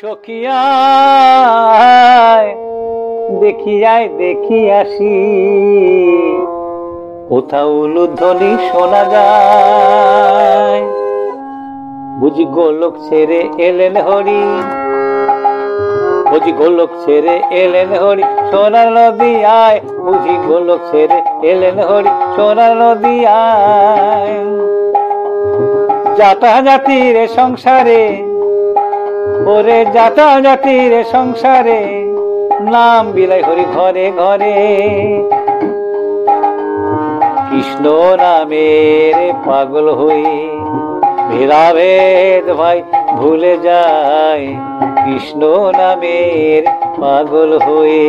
সখিয়ায় দেখিয়ায় দেখি আসি, কোথাও লুধ্বনি শোনা যায়। বুঝি গোলক ছেড়ে এলেন হরি, বুঝি গোলক ছেড়ে এলেন হরি সোনার নদিয়ায়। বুঝি গোলক ছেড়ে এলেন হরি সোনার নদিয়ায়। জাতা জাতির সংসারে, ওরে জাতা জাতির সংসারে, নাম বিলাই হরি ঘরে ঘরে। কৃষ্ণ নামের পাগল হয়ে ভেদাভেদ ভাই ভুলে যায়। কৃষ্ণ নামের পাগল হয়ে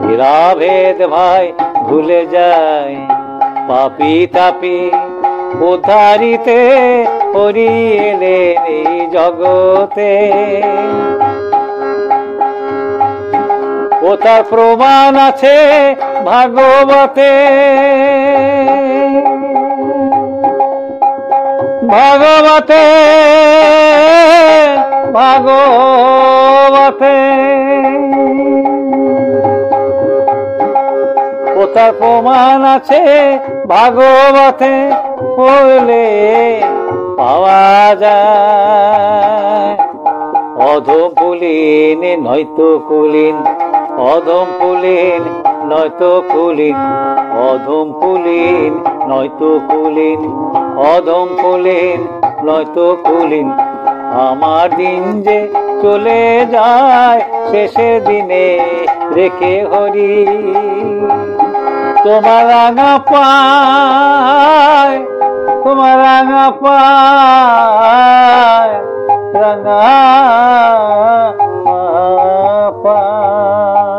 ভেদাভেদ ভাই ভুলে যায়। পাপি তাপি উদ্ধারিতে হরি এলেন এই জগতে। ও তার প্রমাণ আছে ভাগবতে। ভাগবতে ভাগবতে ও তার প্রমাণ আছে ভাগবতে। পড়লে পাওয়া যায়। অধম পুলিন নয়তো কুলিন, অধম পুলিন নয়তো কুলিন, অধম পুলিন নয়তো কুলিন, অধম পুলিন নয়তো কুলিন। আমার দিন যে চলে যায় শেষের দিনে রেখে হরি। তোমার রাঙা পায়, তোমার রাঙা পায়, রাঙা পায়।